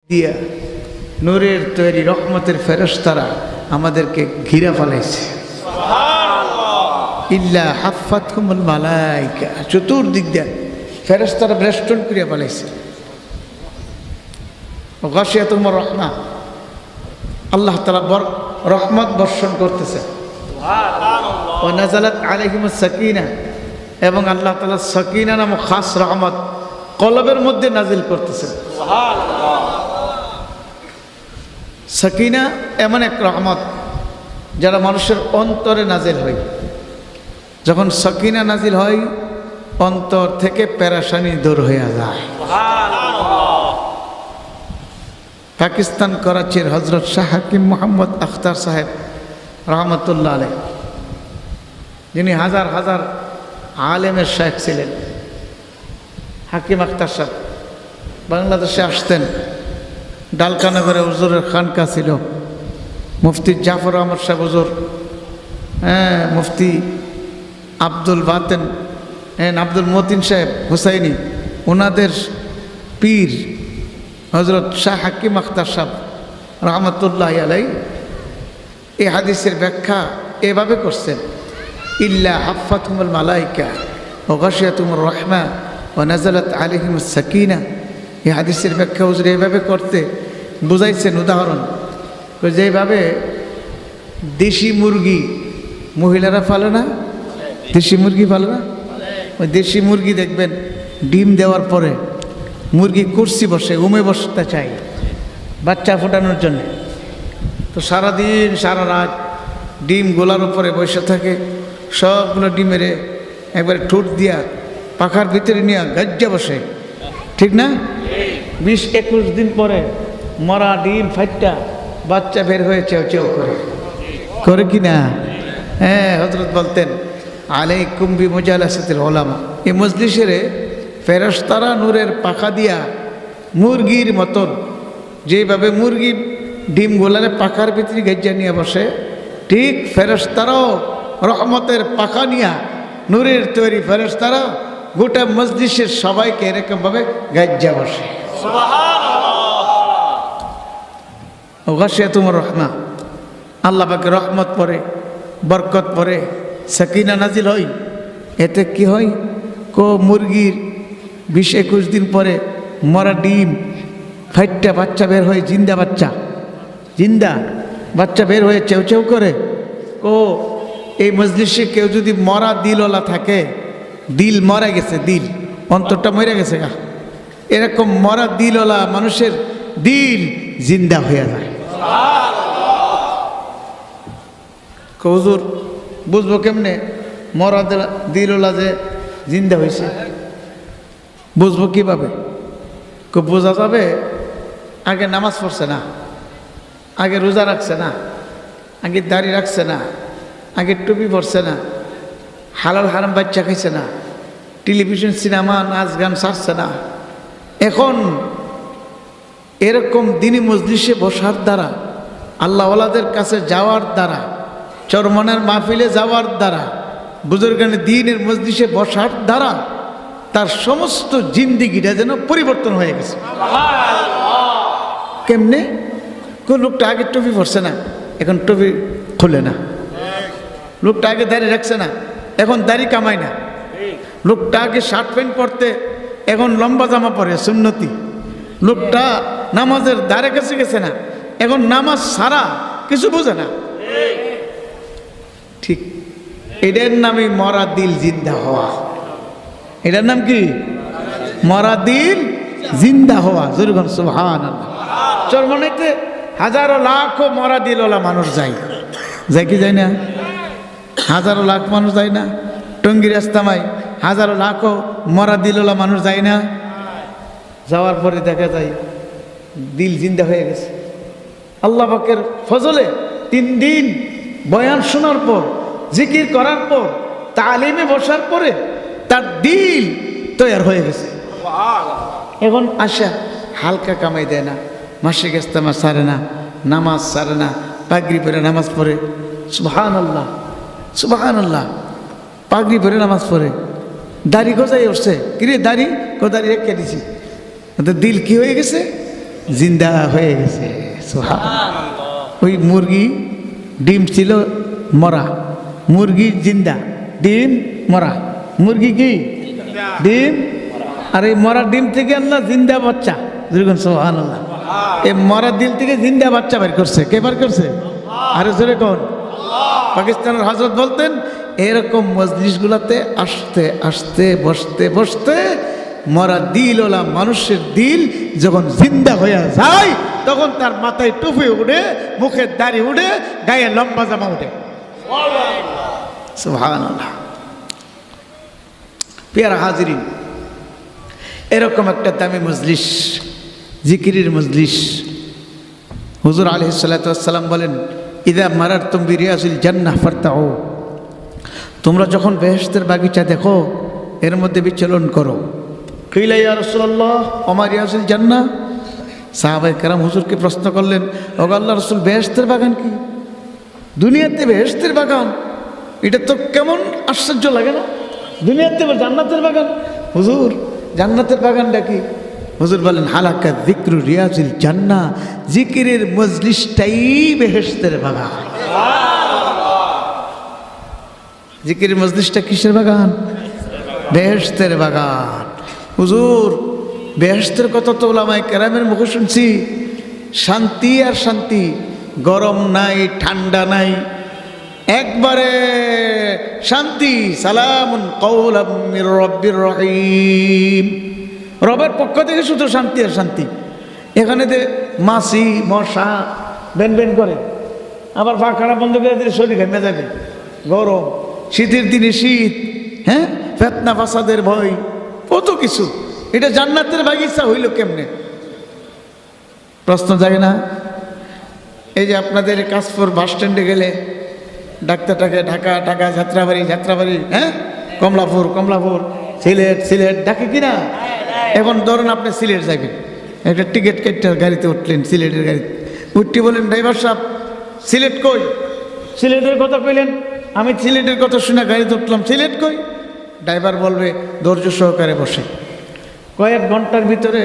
দিয়া নূরের তৈরি রহমতের ফেরেশতারা আমাদেরকে ঘিরা ফেলাইছে। ইল্লা হাফাতহুমুল মালাইকা, চতুর্দিক দিয়ে ফেরেশতারা বেষ্টন করিয়া ফেলাইছে। গাশিয়াতুহুমুর রাহমা, আল্লাহ তাআলা রহমত বর্ষণ করতেছে। ওয়া নাযালাত আলাইহিমুস সাকিনা, এবং আল্লাহ তাআলা সাকিনা নামক খাস রহমত কলবের মধ্যে নাজিল করতেছেন। সাকিনা এমন এক রহমত যারা মানুষের অন্তরে নাজিল হয়। যখন সাকিনা নাজিল হয়, অন্তর থেকে পেরেশানি দূর হয়ে যায়। পাকিস্তান করাচির হজরত শাহ হাকিম মোহাম্মদ আখতার সাহেব রহমতুল্লাহ আলাইহ, যিনি হাজার হাজার আলেমের শেখ ছিলেন, হাকিম আখতার সাহেব বাংলাদেশে আসতেন। ডালকানগরে হুজুরের খানকা ছিল। মুফতি জাফর আহমদ সাহেব হুজুর, মুফতি আব্দুল বাতেন, আব্দুল মতিন সাহেব হুসাইনি, ওনাদের পীর হজরত শাহ হাকিম আখতার সাহেব রহমতুল্লাহ আলাই এই হাদিসের ব্যাখ্যা এভাবে করছেন, ইল্লা হাফাতহুমুল মালাইকা ওয়া গাশিয়াতুহুমুর রাহমা ওয়া নাযালাত আলাইহিমুস সাকিনা। এই হাদিসের ব্যাখ্যা হুজুর এইভাবে করতে বুঝাইছেন। উদাহরণ যেভাবে দেশি মুরগি মহিলারা পালে না, দেশি মুরগি পালে না, ওই দেশি মুরগি দেখবেন ডিম দেওয়ার পরে মুরগি কুর্সি বসে, উমে বসতে চাই বাচ্চা ফোটানোর জন্য। তো সারাদিন সারা রাত ডিম গোলার উপরে বসে থাকে, সবগুলো ডিমেরে একবারে ঠোঁট দিয়া পাখার ভিতরে নিয়ে গাজ্জা বসে, ঠিক না? 20-21 দিন পরে মরা ডিম ফাইটটা বাচ্চা বের হয়ে চেউ চেউ করে কি না? হযরত বলতেন আলাইকুম বিমুজালাসাতিল উলামা। এই মজলিসের ফেরেশতারা নূরের পাখা দিয়া মুরগির মতন, যেভাবে মুরগি ডিম গোলারে পাখার ভিতরে গাজ্জা নিয়ে বসে, ঠিক ফেরেশতারাও রহমতের পাখা নিয়া নূরের তৈরি ফেরেশতারা গোটা মজলিসের সবাইকে এরকমভাবে গাজ্জা বসে। গাশিয়াতুহুমুর রাহমা, আল্লাহ পাকের রহমত পরে, বরকত পরে, সাকিনা নাজিল হয়। এতে কি হয়? মুরগির 20-21 দিন পরে মরা ডিম ফাইটটা বাচ্চা বের হয়, জিন্দা বাচ্চা বের হয়ে চেউ চেউ করে। এই মজলিসে কেউ যদি মরা দিলওয়ালা থাকে, দিল মরে গেছে, দিল অন্তরটা মরে গেছে গা, এরকম মরা দিলওয়ালা মানুষের দিল জিন্দা হয়ে যায়। হুজুর বুঝবো কেমনে মরা দিলওয়ালা যে জিন্দা হয়েছে? বুঝবো কিভাবে? বোঝা যাবে, আগে নামাজ পড়ছে না, আগে রোজা রাখছে না, আগে দাড়ি রাখছে না, আগে টুপি পরছে না, হালাল হারাম বাচ্চা খাইছে না, টেলিভিশন সিনেমা নাচ গান ছাড়ছে না। এখন এরকম দিনী মজলিসে বসার দ্বারা, আল্লাহওয়ালাদের কাছে যাওয়ার দ্বারা, চরমনের মাহফিলে যাওয়ার দ্বারা, বুজুর্গানের দ্বীনের মজলিসে বসার দ্বারা তার সমস্ত জিন্দিগিটা যেন পরিবর্তন হয়ে গেছে। কেমনে? কোন লোকটা আগে টুপি পরছে না, এখন টুপি খুলে না। লোকটা আগে দাড়ি রাখছে না, এখন দাড়ি কামায় না। লোকটা আগে শার্ট প্যান্ট পরতে, এখন লম্বা জামা পরে সুন্নতি। লোকটা নামাজের দ্বারে কাছে গেছে না, এখন নামাজ সারা কিছু বোঝে না। ঠিক এটার নামই মরা দিল জিন্দা হওয়া। এটার নাম কি? মরা দিল জিন্দা হওয়া। জোরে সুবহানাল্লাহ। চরমনাইতে হাজারো লাখো মরা দিলওয়ালা মানুষ যায় কি যায় না? হাজারো লাখ মানুষ যায় না? টঙ্গীর রাস্তামায় হাজারো লাখো মরা দিলওয়ালা মানুষ যায় না? যাওয়ার পরে দেখা যায় দিল জিন্দা হয়ে গেছে। আল্লাহ পাকের ফজলে 3 দিন বয়ান শোনার পর, জিকির করার পর, তালিমে বসার পরে তার দিল তৈরি হয়ে গেছে। এখন আশা হালকা কামাই দেয় না, মাসিক ইস্তেমা সারে না, নামাজ সারে না, পাগড়ি পরে নামাজ পড়ে। সুবহানাল্লাহ সুবহানাল্লাহ। পাগড়ি পরে নামাজ পড়ে, দাড়ি গজাই উঠছে। কিরে দাড়ি রেখে দিছি। দিল কি হয়ে গেছে? জিন্দা হয়ে গেছে। সুবহানাল্লাহ। ওই মুরগি ডিম ছিল মরা, মুরগি জিন্দা, ডিম মরা, মুরগি কি ডিম, আর এই মরা ডিম থেকে আল্লাহ জিন্দা বাচ্চা, যেরকম সুবহানাল্লাহ, এই মরা দিল থেকে জিন্দা বাচ্চা বের করছে। কে বের করছে? আরে জোরে কোন? পাকিস্তানের হযরত বলতেন এরকম মজলিসগুলোতে আসতে আসতে বসতে বসতে মরা দিলওয়ালা মানুষের দিল যখন জিন্দা হয়ে যায় তখন তার মাথায় টুপি উঠে, মুখের দাড়ি উঠে, গায়ে লম্বা জামা উঠে। সুবহানাল্লাহ। প্রিয় হাজিরিন, এরকম একটা দামি মজলিস, জিকিরের মজলিস। হুজুর আলাইহিস সালাতু ওয়াস সালাম বলেন, ইদা মারারতুম বিরিয়াজিল জান্নাহ ফারতাউ, তোমরা যখন বেহেশতের বাগিচা দেখো এর মধ্যে বিচরণ করো। কিলা ইয়া রাসূলুল্লাহ ওমা রিয়াজিল জান্নাহ, সাহাবায়ে কেরাম হুজুরকে প্রশ্ন করলেন, ও আল্লাহর রাসূল বেহেশতের বাগান কি? দুনিয়াতে বেহেশতের বাগান, এটা তো কেমন আশ্চর্য লাগে না? দুনিয়াতে জান্নাতের বাগান, হুজুর জান্নাতের বাগানটা কি? হুজুর বলেন, হালাকা যিকরু রিয়াজিল জান্নাহ, জিকিরের মজলিসটাই বেহেশতের বাগান। জিকিরের মজলিসটা কিসের বাগান? বেহেশতের বাগান। হুজুর বেহেশতের কথা তো উলামায়ে কেরামের মুখে শুনছি, শান্তি আর শান্তি, গরম নাই ঠান্ডা নাই, একবারে শান্তি। সালামুন কাওলাম মির রাব্বির রহিম, রবের পক্ষ থেকে শুধু শান্তি আর শান্তি। এখানে যে মাছি মশা বেন বেন করে, আবার পাখানা বন্ধ করে দিলে শরীর ঘেমে যাবে, গরম, শীতের দিনে শীত, হ্যাঁ, ফেতনা ফাসাদের ভয়, কত কিছু। এটা জান্নাতের বাগিচা হইল কেমনে? প্রশ্ন জাগে না? এই যে আপনাদের কাশপুর বাস স্ট্যান্ডে গেলে ডাক্তারটাকে ঢাকা ঢাকা, যাত্রাবাড়ি যাত্রাবাড়ি, হ্যাঁ, কমলাপুর কমলাপুর, সিলেট সিলেট ডাকে কিনা? এখন ধরুন আপনি সিলেট যাবেন, একটা টিকিট কেটে গাড়িতে উঠলেন, সিলেটের গাড়িতে উঠতে বলেন, ড্রাইভার সাহেব সিলেট কই? সিলেটের কথা কইলেন, আমি সিলেটের কথা শুনে গাড়িতে উঠলাম, সিলেট কই? ড্রাইভার বলবে ধৈর্য সহকারে বসে, কয়েক ঘন্টার ভিতরে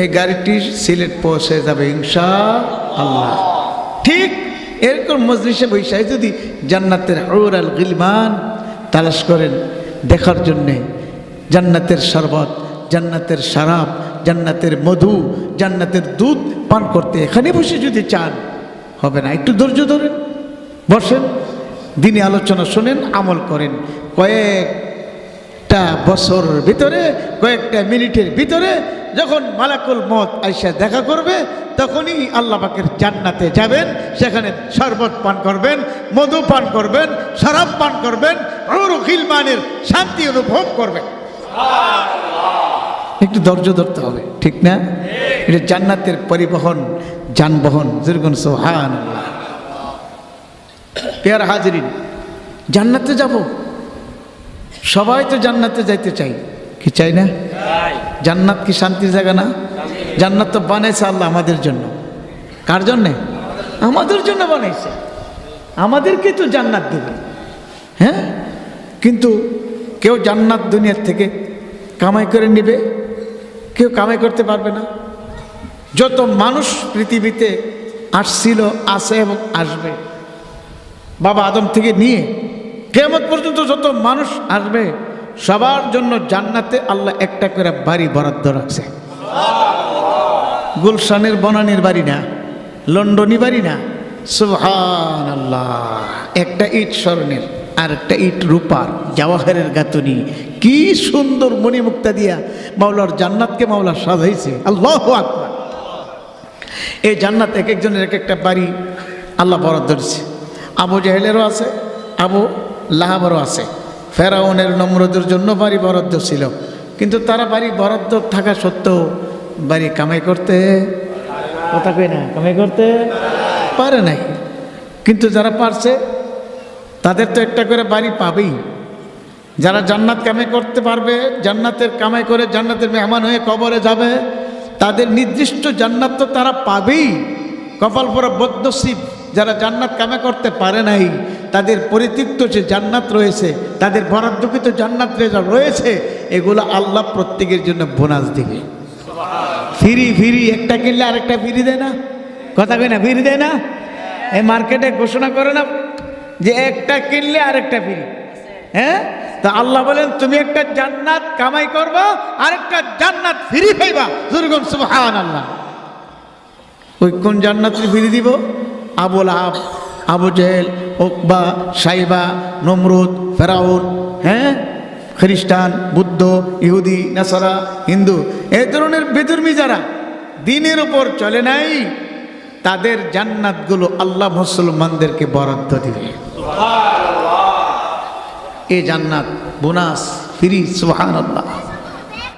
এই গাড়িটি সিলেট পৌঁছে যাবে ইনশাআল্লাহ। ঠিক এরকম মজলিসে বৈশায় যদি জান্নাতের হুর আল গিলমান তালাশ করেন দেখার জন্যে, জান্নাতের শরবত, জান্নাতের শরাব, জান্নাতের মধু, জান্নাতের দুধ পান করতে এখানে বসে যদি চান, হবে না। একটু ধৈর্য ধরেন, বসেন, দিনে আলোচনা শোনেন, আমল করেন। কয়েকটা বছর ভিতরে, কয়েকটা মিনিটের ভিতরে যখন মালাকুল মউত আইসা দেখা করবে, তখনই আল্লাহ পাকের জান্নাতে যাবেন, সেখানে শরবত পান করবেন, মধু পান করবেন, শরাব পান করবেন, হুর গিলমানের শান্তি অনুভব করবেন। একটু ধৈর্য ধরতে হবে, ঠিক না? এটা জান্নাতের পরিবহন, যানবাহন, যেরকম সুবহানাল্লাহ। প্রিয় হাজিরিন, জান্নাতে যাব, সবাই তো জান্নাতে যাইতে চাই, কি চাই না? জান্নাত কি শান্তির জায়গা না? জান্নাত তো বানাইছে আল্লাহ আমাদের জন্য। কার জন্যে? আমাদের জন্য বানাইছে, আমাদেরকে তো জান্নাত দেবে, হ্যাঁ। কিন্তু কেউ জান্নাত দুনিয়ার থেকে কামাই করে নেবে, কেউ কামাই করতে পারবে না। যত মানুষ পৃথিবীতে আসছিল, আছে এবং আসবে, বাবা আদম থেকে নিয়ে কিয়ামত পর্যন্ত যত মানুষ আসবে, সবার জন্য জান্নাতে আল্লাহ একটা করে বাড়ি বরাদ্দ রাখছে। গুলশানের বনানীর বাড়ি না, লন্ডনী বাড়ি না, সুবহানাল্লাহ। একটা ইট স্বর্ণের, আর একটা ইট রূপার, জাওয়াহেরের গাঁথনি, কি সুন্দর মণিমুক্তা দিয়া মাওলার জান্নাতকে মাওলা সাজাইছে। আল্লাহু আকবার। এই জান্নাত এক একজনের এক একটা বাড়ি আল্লাহ বরাদ্দ দিচ্ছে। আবু জাহেলেরও আছে, আবু লাহাবেরও আছে। ফেরাউনের নমরুদের জন্য বাড়ি বরাদ্দ ছিল, কিন্তু তারা বাড়ি বরাদ্দ থাকা সত্ত্বেও বাড়ি কামাই করতে, কথা কই না, কামাই করতে পারে নাই। কিন্তু যারা পারছে তাদের তো একটা করে বাড়ি পাবেই। যারা জান্নাত কামাই করতে পারবে, জান্নাতের কামাই করে জান্নাতের মেহমান হয়ে কবরে যাবে, তাদের নির্দিষ্ট জান্নাত তো তারা পাবেই। কপাল পরা বদনসিব যারা জান্নাত কামাই করতে পারে নাই, তাদের পরিতৃপ্ত যে জান্নাত রয়েছে, তাদের বরাদ্দকৃত জান্নাত রয়েছে, এগুলো আল্লাহ প্রত্যেকের জন্য বোনাস দিবে। ফ্রি ফ্রি, একটা কিনলে আরেকটা ফ্রি দেয় না? কথা কই না, ফ্রি দেয় না? এই মার্কেটে ঘোষণা করে না যে একটা কিনলে আরেকটা ফ্রি? হ্যাঁ, তা আল্লাহ বলেন তুমি একটা জান্নাত কামাই করবা, আরেকটা জান্নাত ফ্রি পাইবা। জোরগণ সুবহানাল্লাহ। ওই কোন জান্নাত ফ্রি দিব? আবু লাহাব, আবু জেহেল, উকবা, সাইবা, নমরুদ, ফেরাউন, হ্যাঁ, খ্রিস্টান, বুদ্ধ, ইহুদি, নাসারা, হিন্দু, এই ধরনের বেদুর্মী যারা দিনের উপর চলে নাই, তাদের জান্নাতগুলো আল্লাহ মুসলমানদেরকে বরাদ্দ দিবে। এই জান্নাত বোনাস ফ্রি, সুবহানাল্লাহ।